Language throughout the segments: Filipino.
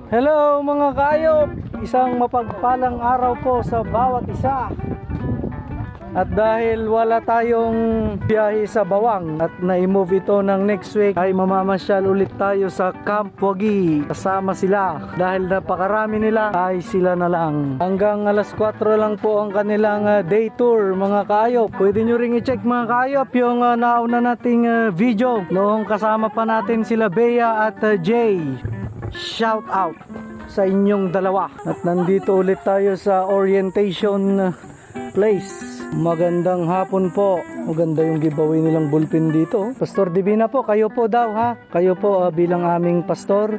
Hello mga kaayop! Isang mapagpalang araw po sa bawat isa. At dahil wala tayong biyahe sa Bawang at na-move ito ng next week, ay mamamasyal ulit tayo sa Camp Wagi. Kasama sila. Dahil napakarami nila, ay sila na lang. Hanggang alas 4 lang po ang kanilang day tour mga kaayop. Pwede nyo ring i-check mga kaayop yung nauna nating video. Noong kasama pa natin sila Bea at Jay. Shout out sa inyong dalawa. At nandito ulit tayo sa orientation place. Magandang hapon po. Maganda yung giveaway nilang bullpen dito. Pastor Divina po, kayo po daw ha. Kayo po bilang aming pastor.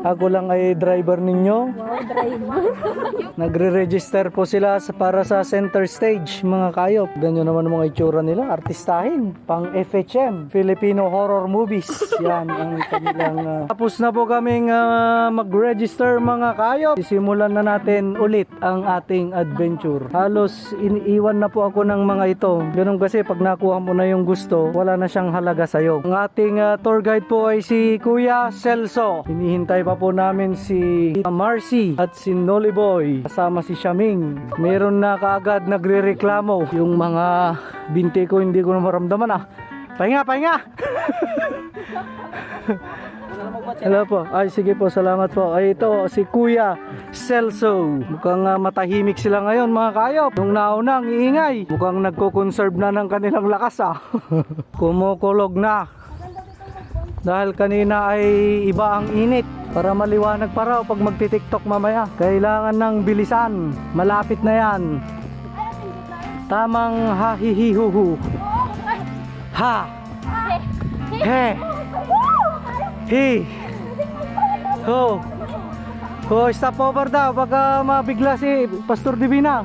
Ako lang ay driver ninyo. Wow, driver. Nagre-register po sila para sa center stage mga kayop. Ganyan naman ang mga itsura nila. Artistahin. Pang FHM. Filipino horror movies. Yan ang kanilang... Tapos na po kaming mag-register mga kayop. Sisimulan na natin ulit ang ating adventure. Halos iniiwan na po ako ng mga ito. Ganun kasi pag nakuha mo na yung gusto, wala na siyang halaga sa'yo. Ang ating tour guide po ay si Kuya Celso. Hinihintay pa po namin si Marcy at si Nolly Boy. Kasama si Shaming. Meron na kaagad nagre-reklamo. Yung mga binti ko hindi ko na maramdaman ah. Pahinga, pahinga! Hello po. Ay sige po, salamat po. Ay ito si Kuya Celso. Mukhang matahimik sila ngayon mga kayop. Nung naunang iingay, mukhang nagko-conserve na ng kanilang lakas ah. Kumukulog na. Dahil kanina ay iba ang init. Para maliwanag pa raw pag magti-TikTok mamaya. Kailangan ng bilisan. Malapit na yan. Tamang ha-hi-hi-hu-hu. Ha! He! Hi! Ho! Ho! Stop over daw. Baka mabigla si Pastor Divina.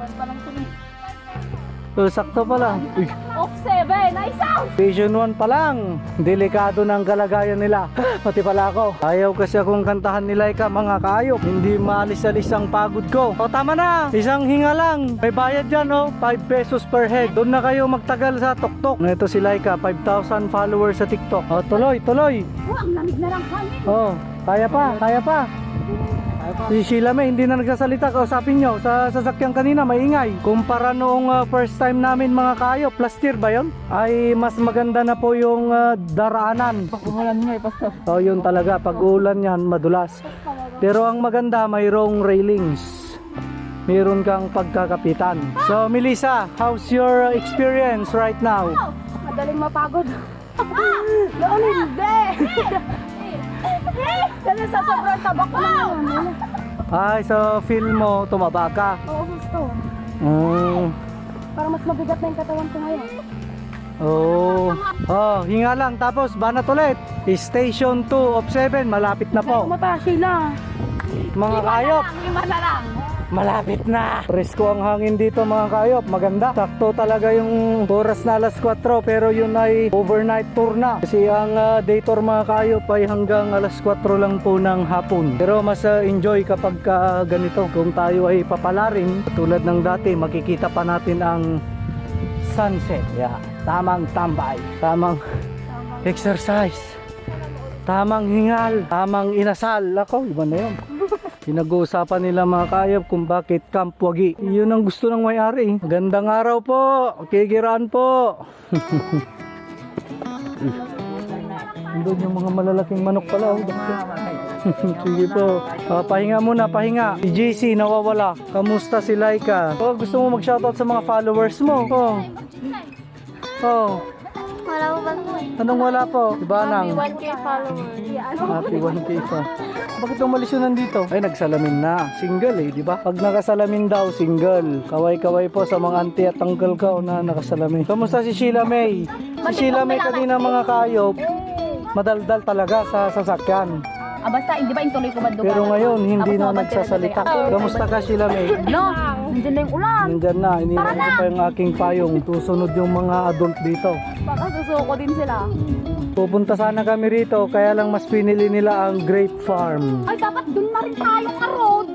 Sakto pala. Uy. Off 7, nice out! Vision 1 pa lang. Delikado ng kalagayan nila. Pati pala ako. Ayaw kasi akong kantahan ni Laika mga kaayop. Hindi maalis-alis ang pagod ko. O tama na. Isang hinga lang. May bayad dyan o. 5 pesos per head. Doon na kayo magtagal sa TokTok. Ito si Laika. 5,000 followers sa TikTok. O tuloy, tuloy. Oh, ang lamig na lang hangin. O. Kaya pa, kaya pa. Si Sheila May hindi na nagsasalita. Kausapin nyo sa sasakyan kanina maingay. Kumpara noong first time namin mga kaayop, last year ba yun? Ay mas maganda na po yung daraanan. Pag-umulan nga pastor. O yun talaga, pag ulan yan madulas. Pero ang maganda mayroong railings. Meron kang pagkakapitan. So Melissa, how's your experience right now? Madaling mapagod. Noon hindi. Kasi sa sobrang tabak ko na. Ay, so feel mo tumaba ka? Oo, gusto. Para mas mabigat na yung katawan ko ngayon. Oh, hinga lang. Tapos banat ulit. Station 2 of 7, malapit na po. Kumata, Sheila. Mga kayop, Lima na lang. malapit na. Presko ang hangin dito mga kayop. Maganda. Sakto talaga yung oras na alas 4 pero yun ay overnight tour na. Kasi ang day tour mga kayop ay hanggang alas 4 lang po ng hapon. Pero mas enjoy kapag ganito. Kung tayo ay papalarin, tulad ng dati, makikita pa natin ang sunset. Yeah. Tamang tambay. Tamang exercise. Tamang hingal. Tamang inasal. Ako, iba na yun. Pinag-uusapan nila mga kayop kung bakit Camp Wagi. Yun ang gusto ng may-ari. Magandang araw po. Kikiraan po. Doon yung mga malalaking manok pala. Sige po. Pahinga muna, pahinga. Si JC nawawala. Kamusta si Laika? Oh, gusto mo mag-shoutout sa mga followers mo? Oh. Wala mo ba po? Anong wala po? Diba nang? 1K followers. Happy 1K pa. Bakit umalis yun nandito? Ay, nagsalamin na. Single eh, di ba? Pag nakasalamin daw, single. Kaway-kaway po sa mga auntie at uncle ko na nakasalamin. Kamusta si Sheila May? Si Sheila May kanina mga kayop, madaldal talaga sa sasakyan. Basta, hindi ba yung tuloy ko ba doon? Pero ngayon, hindi na nagsasalita. Kamusta ka Sheila May? No, nandiyan na yung ulan. Nandyan na, iniwan ko pa yung aking payong. Tusunod yung mga adult dito. Baka susuko din sila. Pupunta sana kami rito, kaya lang mas pinili nila ang grape farm. Ay, dapat doon na rin tayo ka-road.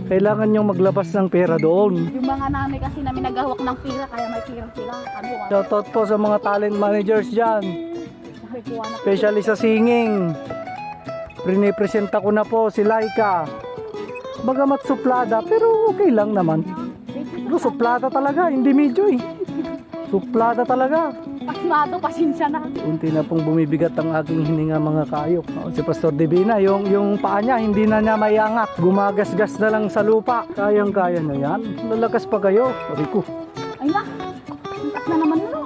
Kailangan nyong maglabas ng pera doon. Yung mga namin kasi namin naghahawak ng pira, kaya may pira sila. Shoutout po sa mga talent managers dyan. Especially sa singing. Pinipresenta ko na po si Laika. Bagamat suplada, pero okay lang naman. Pero suplada talaga, hindi medyo eh. Suplada talaga. Pasmado, pasensya na. Unti na pong bumibigat ang aking hininga mga kaayop. Si Pastor Divina, yung paa niya, hindi na niya maiangat. Gumagasgas na lang sa lupa. Kayang-kaya na yan. Lalakas pa kayo. Sabi ko, Ay na, antas na naman mo.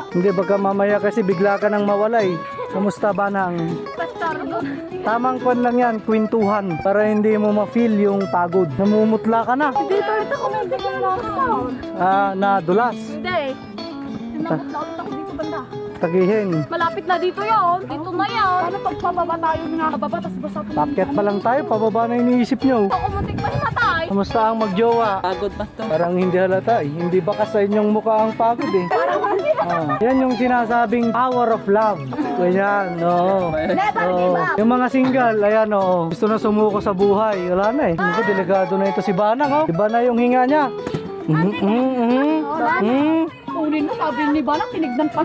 hindi baka mamaya kasi bigla ka nang mawalay. Kamusta ba nang? Pastor, Tamang kwan lang yan, kwentuhan. Para hindi mo ma-feel yung pagod. Namumutla ka na. dito ulit ako, may bigla na ako. Nadulas. Hindi. Tinabot na ulit ako dito banda. Tagihin. Malapit na dito yun. Dito na yan. Paano pagpababa tayo nga kababa, tas basta po. Pakyat pa lang tayo, pababa na iniisip nyo. Ako muntik pa himatay. Kamusta ang magjowa? Pagod, Pastor. Parang hindi halata eh. Hindi baka sa inyong mukha ang pagod eh. Yan yung sinasabing power of love. Ganyan, oo. Never Oo. give up. Yung mga single, ayan oo. Gusto na sumuko sa buhay. Wala na eh. Ako, delikado na ito si Banang oh. Iba na yung hinga niya. Kunin mo, sabi ni Banang, tinignan pa.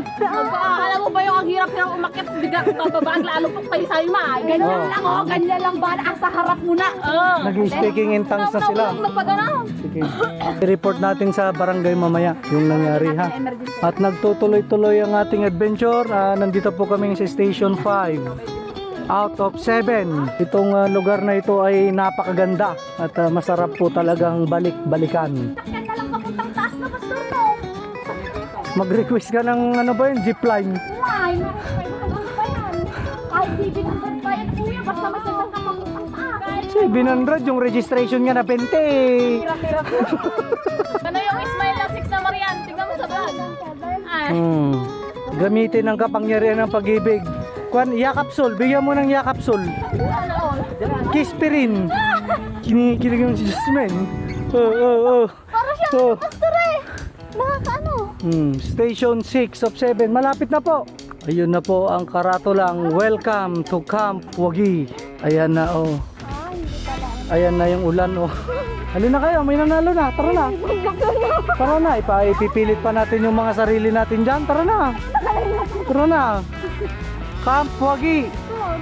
Alam mo ba yung ang hirap-hirap umakyat, bigla kong bababa, lalo pag tayo sa'yo ma. Ganyan Oo. lang oh, ganyan lang Banang, ang sa harap mo na. Nag-speaking in tongues na sila. Magpagano'n. Sige. I-report natin sa barangay mamaya yung nangyari ha. Emergency. At nagtutuloy-tuloy ang ating adventure. Nandito po kami sa Station 5 out of 7. Itong lugar na ito ay napakaganda at masarap po talagang balik-balikan. Sakyan na lang papuntang taas na, Pastor mo. Mag-request ka ng ano ba yun, zipline. Ay, nakakailangan pa yan. Kahit di binunod pa yan, kuya, basta may sasang ka papuntang taas. 700 yung registration nga na 20. Hirap-hirap. Ano yung Ismail na 6 na Marian? Tingnan mo sa vlog. Ay. Gamitin ang kapangyarihan ng pag-ibig. Kwan, yakapsul. Bigyan mo ng yakapsul. Ano? Kispirin. Kinikilig mo si Jasmine. Oh. Para siya, Oh. Pastor eh. Nakakaano? Station 6 of 7. Malapit na po. Ayun na po ang karatulang. Welcome to Camp Wagi. Ayan na oh. Ayan na yung ulan oh. Halina kayo, may nanalo na. Tara na. Tara na. Ipipilit pa natin yung mga sarili natin dyan. Tara na. Tara na. Camp Wagi.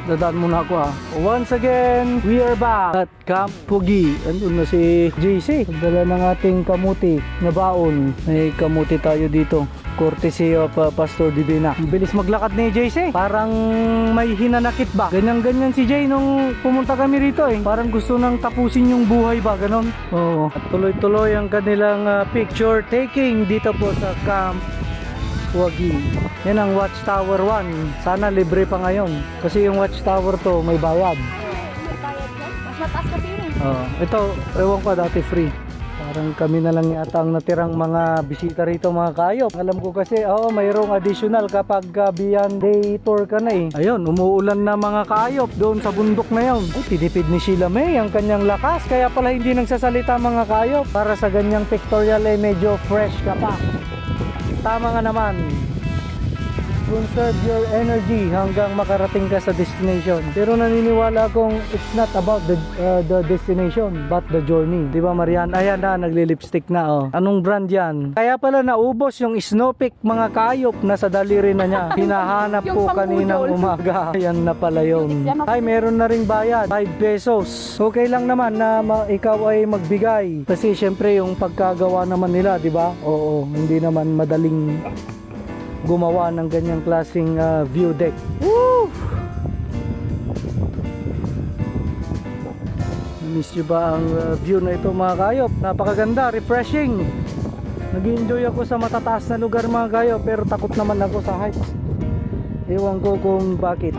Dadaan muna ako ah. Once again, we are back at Camp Wagi. Andun na si JC. Nagdala ng ating kamuti na baon. May kamuti tayo dito. Courtesy of Pastor Divina. Ang bilis maglakad ni JC. Parang may hinanakit ba? Ganyan-ganyan si Jay nung pumunta kami rito eh. Parang gusto nang tapusin yung buhay ba? Ganon. Oo. At tuloy-tuloy ang kanilang picture taking dito po sa Camp Wagi. Yan ang Watchtower 1. Sana libre pa ngayon. Kasi yung Watchtower to may bayad. Mas mataas kasi yun eh. Ito, ewan ko dati free. Parang kami na lang yata ang natirang mga bisita rito mga kaayop. Alam ko kasi, mayroong additional kapag beyond day tour ka na eh. Ayun, umuulan na mga kaayop doon sa bundok na yun. Ay, tinipid ni Sheila May ang kanyang lakas. Kaya pala hindi nagsasalita mga kaayop. Para sa ganyang pictorial eh, medyo fresh ka pa. Tama nga naman. Conserve your energy hanggang makarating ka sa destination. Pero naniniwala akong it's not about the destination but the journey. Di ba Marian? Ayan na, nagli-lipstick na oh. Anong brand yan? Kaya pala naubos yung Snowpeak mga kaayop na sa daliri na niya. Hinahanap Yung ko pangudol. kaninang umaga. Ayan na pala yun. Ay, meron na ring bayad. 5 pesos. Okay lang naman na ikaw ay magbigay. Kasi syempre yung pagkagawa naman nila, di ba? Oo, hindi naman madaling gumawa ng ganyang klaseng view deck. Woo! Miss nyo ba ang view na ito mga kayop? Napakaganda, refreshing. Nag-enjoy ako sa matataas na lugar mga kayop, pero takot naman ako sa heights. Ewan ko kung bakit.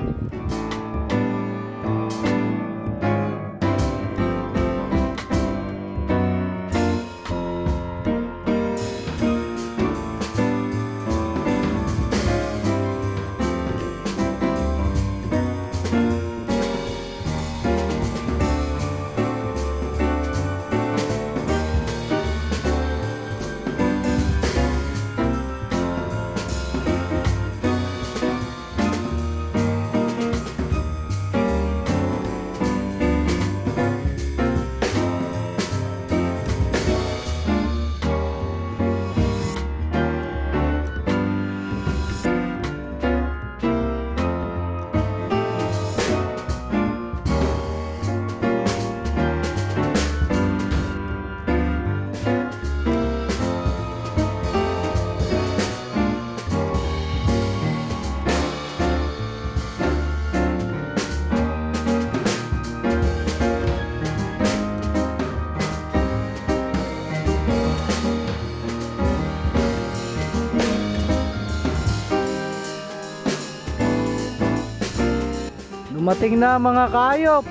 Dumating na mga kaayop.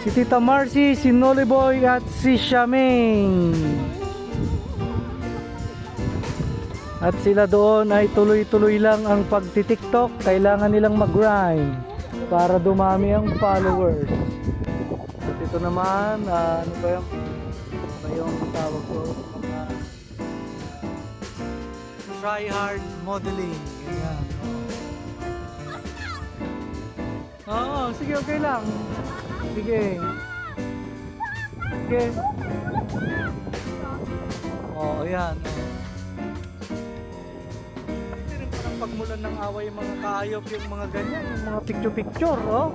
Si Tita Marcy, si Noli Boy at si Shaming. At sila doon ay tuloy-tuloy lang ang pagti-TikTok. Kailangan nilang mag-grind para dumami ang followers. At ito naman, ano ba yung tawag ko? Mga try hard modeling. Ganyan. Oo, sige, okay lang. Sige. Sige. Oo, ayan. Kasi rin parang pagmulan ng away yung mga kaayop, yung mga ganyan, yung mga picture-picture, oh.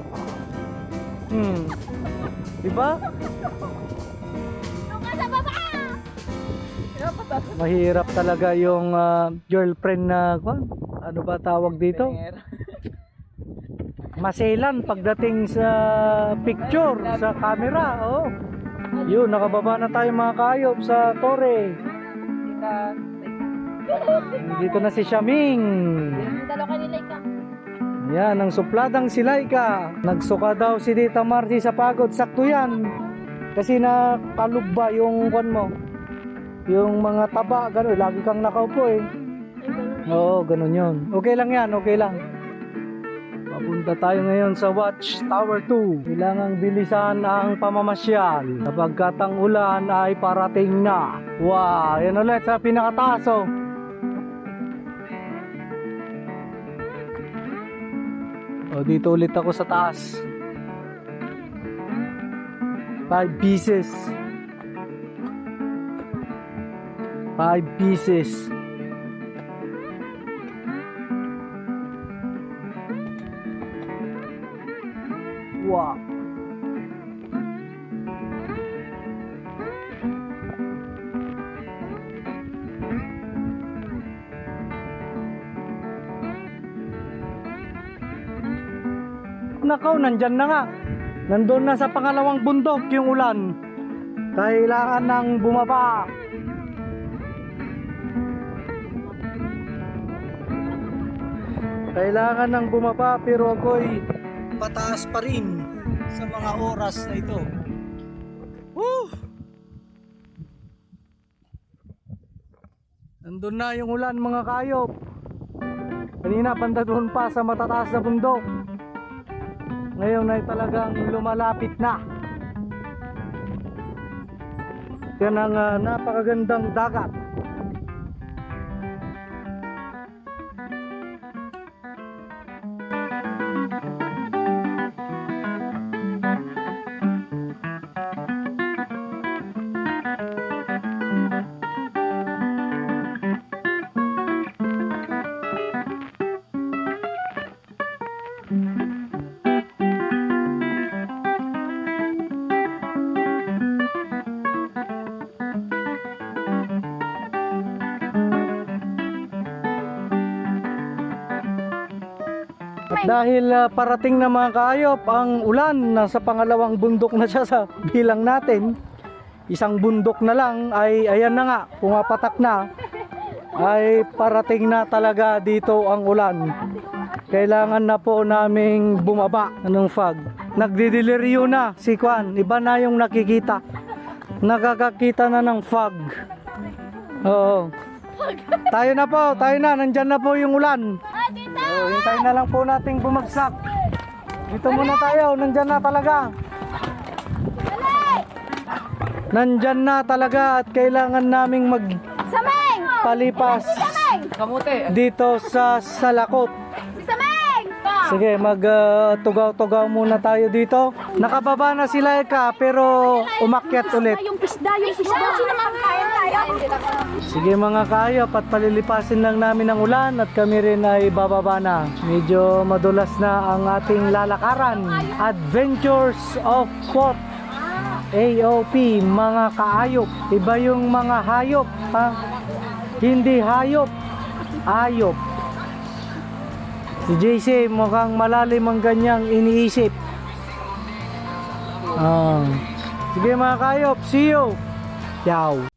Diba? Mahirap talaga yung girlfriend na, ano ba tawag dito? Maselan pagdating sa picture, sa camera, oh. Yun, nakababa na tayo mga kaayop sa Torre. Dito na si Shaming. Yan, ang supladang si Laika. Nagsuka daw si Tita Marcy sa pagod. Sakto yan. Kasi nakalugba yung kwan mo. Yung mga taba, gano'n. Lagi kang nakaupo eh. Oo, gano'n yun. Okay lang yan, okay lang. Papunta tayo ngayon sa Watch Tower 2. Kailangang bilisan ang pamamasyal. Sapagkat ang ulan ay parating na. Wow, yan ulit sa pinakataas, oh. O, dito ulit ako sa taas. 5 pieces. 5 pieces. Wow. Nakaw, nandyan na nga. Nandun na sa pangalawang bundok yung ulan. Kailangan nang bumaba. Kailangan nang bumaba pero ako'y pataas pa rin sa mga oras na ito. Woo! Nandun na yung ulan mga kaayop. Kanina banda doon pa sa matataas na bundok. Ngayon ay talagang lumalapit na. Yan ang napakagandang dagat. At dahil parating na mga kaayop ang ulan, nasa pangalawang bundok na siya sa bilang natin. Isang bundok na lang ay ayan na nga, pumapatak na. Ay parating na talaga dito ang ulan. Kailangan na po naming bumaba ng fog. Nagdideliryo na si Kwan, iba na yung nakikita. Nakakakita na ng fog. Oo. Tayo na po, tayo na, nandyan na po yung ulan. Hintayin na lang po nating bumagsak. Dito muna tayo, nandyan na talaga. Nandyan na talaga at kailangan naming magpalipas dito sa Salakot. Sige, mag-tugaw-tugaw muna tayo dito. Nakababa na si Laika pero umakyat ulit. Yung pisda. Sino naman kaya? Sige mga kaayop, at palilipasin lang namin ang ulan at kami rin ay bababa na. Medyo madulas na ang ating lalakaran. Adventures of Fort AOP, mga kaayop. Iba yung mga hayop, ha? Hindi hayop, ayop. Si JC mukhang malalim ang ganyang iniisip. Sige mga kaayop, see you. Ciao.